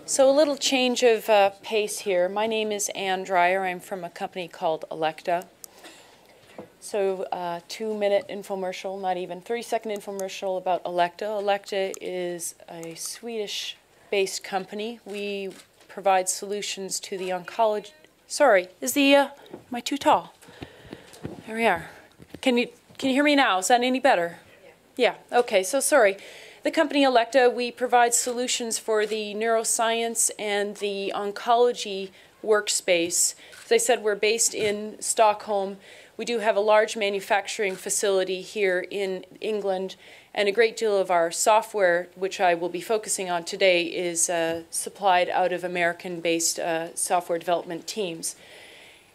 So a little change of pace here. My name is Ann Dreyer. I'm from a company called Elekta. So 2-minute infomercial, not even 30-second infomercial about Elekta. Elekta is a Swedish-based company. We provide solutions to the oncology. Sorry, am I too tall? There we are. Can you hear me now? Is that any better? Yeah. Okay. So sorry. The company Elekta, we provide solutions for the neuroscience and the oncology workspace. As I said, we're based in Stockholm. We do have a large manufacturing facility here in England, and a great deal of our software, which I will be focusing on today, is supplied out of American-based software development teams.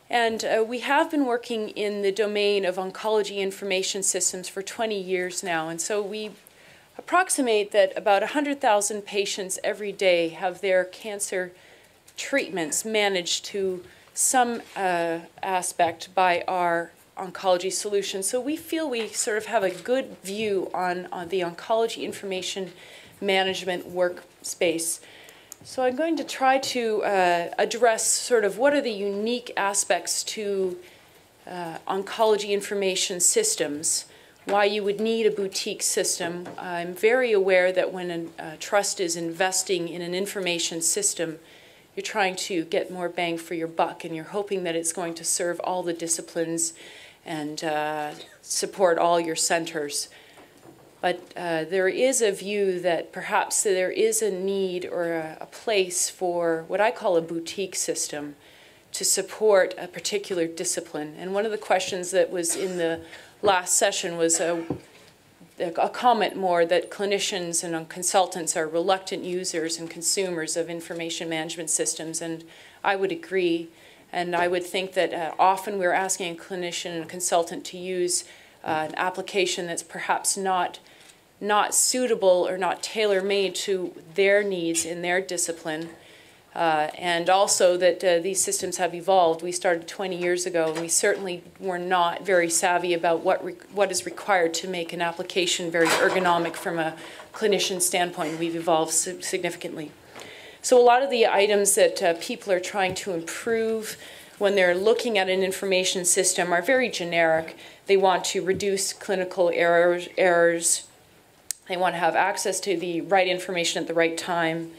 And we have been working in the domain of oncology information systems for 20 years now, and so we approximate that about 100,000 patients every day have their cancer treatments managed to some aspect by our oncology solution. So we feel we sort of have a good view on the oncology information management workspace. So I'm going to try to address sort of what are the unique aspects to oncology information systems, why you would need a boutique system. I'm very aware that when a trust is investing in an information system, you're trying to get more bang for your buck, and you're hoping that it's going to serve all the disciplines and support all your centers. But there is a view that perhaps there is a need or a place for what I call a boutique system to support a particular discipline. And one of the questions that was in the last session was a comment more that clinicians and consultants are reluctant users and consumers of information management systems, and I would agree. And I would think that often we're asking a clinician and a consultant to use an application that's perhaps not suitable or not tailor-made to their needs in their discipline. And also that these systems have evolved. We started 20 years ago, and we certainly were not very savvy about what is required to make an application very ergonomic from a clinician standpoint. We've evolved significantly. So a lot of the items that people are trying to improve when they're looking at an information system are very generic. They want to reduce clinical errors. They want to have access to the right information at the right time.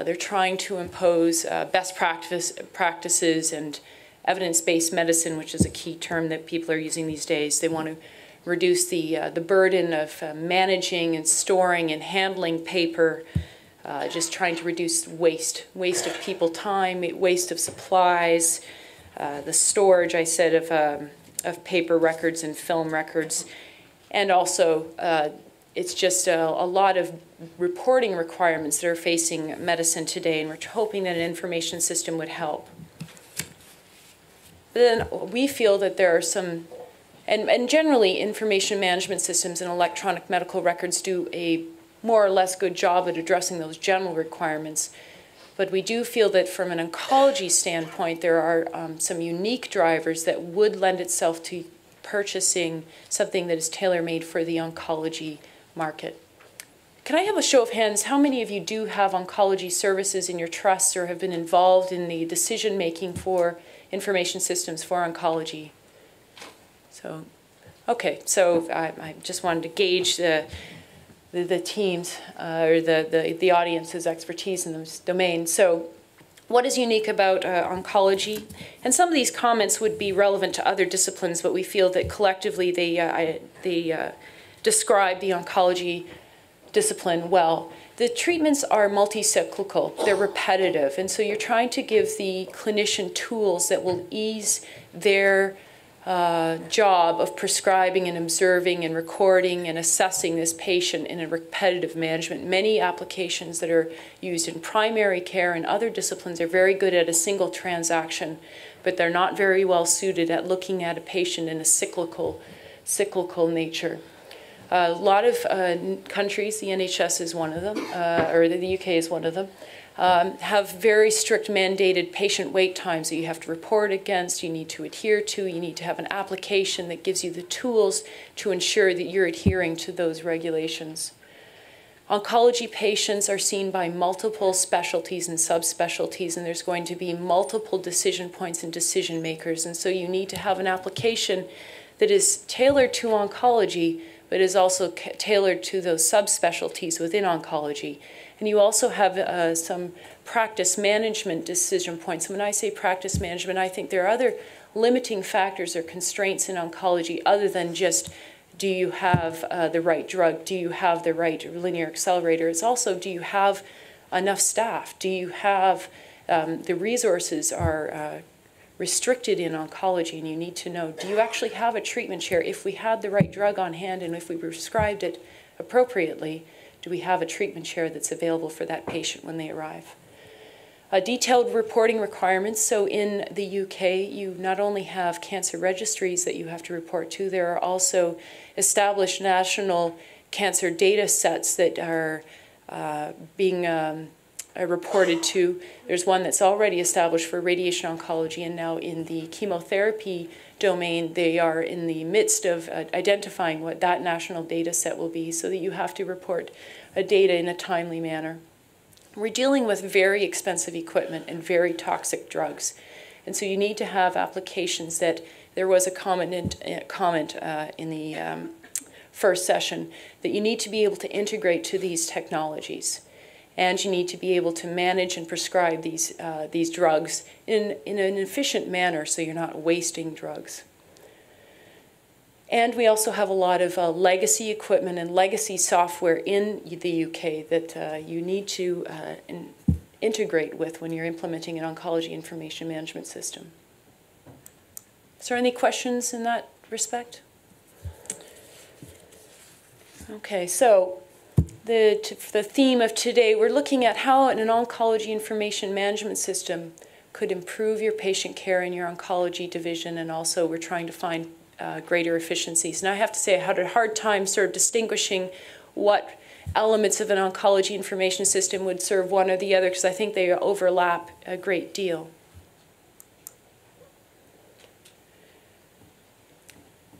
They're trying to impose best practices and evidence-based medicine, which is a key term that people are using these days. They want to reduce the burden of managing and storing and handling paper, just trying to reduce waste of people time, waste of supplies, the storage, I said, of paper records and film records, and also it's just a lot of reporting requirements that are facing medicine today, and we're hoping that an information system would help. But then we feel that there are some, and generally information management systems and electronic medical records do a more or less good job at addressing those general requirements. But we do feel that from an oncology standpoint, there are some unique drivers that would lend itself to purchasing something that is tailor-made for the oncology market. Can I have a show of hands? How many of you do have oncology services in your trusts or have been involved in the decision-making for information systems for oncology? So, okay, so I just wanted to gauge the teams or the audience's expertise in this domain. So what is unique about oncology? And some of these comments would be relevant to other disciplines, but we feel that collectively they describe the oncology discipline well. The treatments are multi-cyclical, they're repetitive, and so you're trying to give the clinician tools that will ease their job of prescribing and observing and recording and assessing this patient in a repetitive management. Many applications that are used in primary care and other disciplines are very good at a single transaction, but they're not very well suited at looking at a patient in a cyclical nature. A lot of countries, the NHS is one of them, or the UK is one of them, have very strict mandated patient wait times that you have to report against, you need to adhere to, you need to have an application that gives you the tools to ensure that you're adhering to those regulations. Oncology patients are seen by multiple specialties and subspecialties, and there's going to be multiple decision points and decision makers. And so you need to have an application that is tailored to oncology, but is also tailored to those subspecialties within oncology. And you also have some practice management decision points. When I say practice management, I think there are other limiting factors or constraints in oncology other than just, do you have the right drug? Do you have the right linear accelerator? It's also, do you have enough staff? Do you have the resources are restricted in oncology, and you need to know, do you actually have a treatment chair? If we had the right drug on hand and if we prescribed it appropriately, do we have a treatment chair that's available for that patient when they arrive? Detailed reporting requirements. So in the UK, you not only have cancer registries that you have to report to, there are also established national cancer data sets that are being reported to. There's one that's already established for radiation oncology, and now in the chemotherapy domain, they are in the midst of identifying what that national data set will be, so that you have to report data in a timely manner. We're dealing with very expensive equipment and very toxic drugs. And so you need to have applications that, there was a comment in the first session, that you need to be able to integrate to these technologies. And you need to be able to manage and prescribe these drugs in an efficient manner so you're not wasting drugs. And we also have a lot of legacy equipment and legacy software in the UK that you need to integrate with when you're implementing an oncology information management system. Is there any questions in that respect? Okay, so the theme of today, we're looking at how an oncology information management system could improve your patient care in your oncology division, and also we're trying to find greater efficiencies. And I have to say I had a hard time sort of distinguishing what elements of an oncology information system would serve one or the other, because I think they overlap a great deal.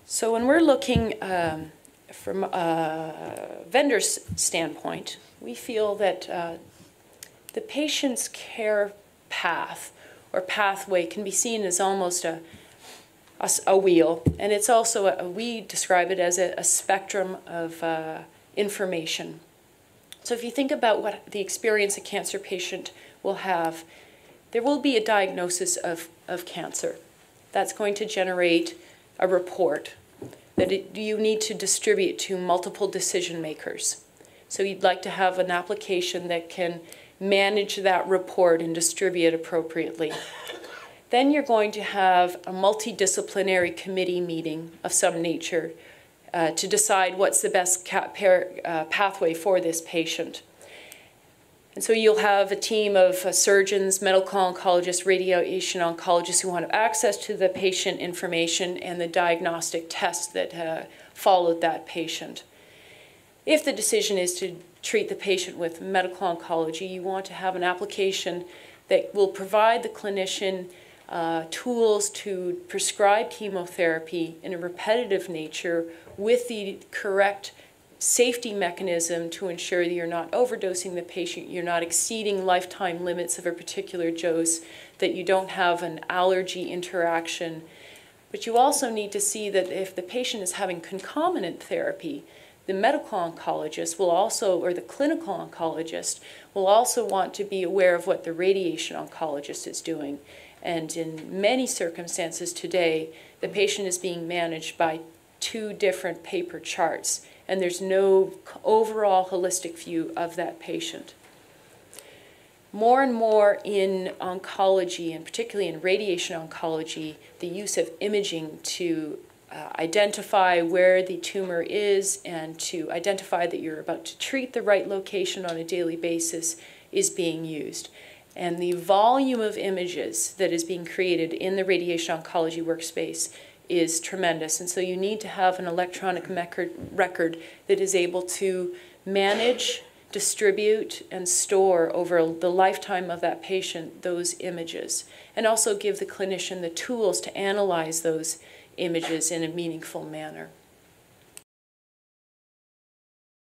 So when we're looking from a vendor's standpoint, we feel that the patient's care path or pathway can be seen as almost a wheel, and it's also, we describe it as a spectrum of information. So if you think about what the experience a cancer patient will have, there will be a diagnosis of cancer. That's going to generate a report that you need to distribute to multiple decision makers. So you'd like to have an application that can manage that report and distribute it appropriately. Then you're going to have a multidisciplinary committee meeting of some nature to decide what's the best pathway for this patient. And so you'll have a team of surgeons, medical oncologists, radiation oncologists who want access to the patient information and the diagnostic tests that followed that patient. If the decision is to treat the patient with medical oncology, you want to have an application that will provide the clinician tools to prescribe chemotherapy in a repetitive nature with the correct safety mechanism to ensure that you're not overdosing the patient, you're not exceeding lifetime limits of a particular dose, that you don't have an allergy interaction. But you also need to see that if the patient is having concomitant therapy, the medical oncologist will also, or the clinical oncologist, will also want to be aware of what the radiation oncologist is doing. And in many circumstances today, the patient is being managed by 2 different paper charts, and there's no overall holistic view of that patient. More and more in oncology, and particularly in radiation oncology, the use of imaging to identify where the tumor is and to identify that you're about to treat the right location on a daily basis is being used. And the volume of images that is being created in the radiation oncology workspace is tremendous. And so you need to have an electronic record that is able to manage, distribute, and store over the lifetime of that patient those images, and also give the clinician the tools to analyze those images in a meaningful manner.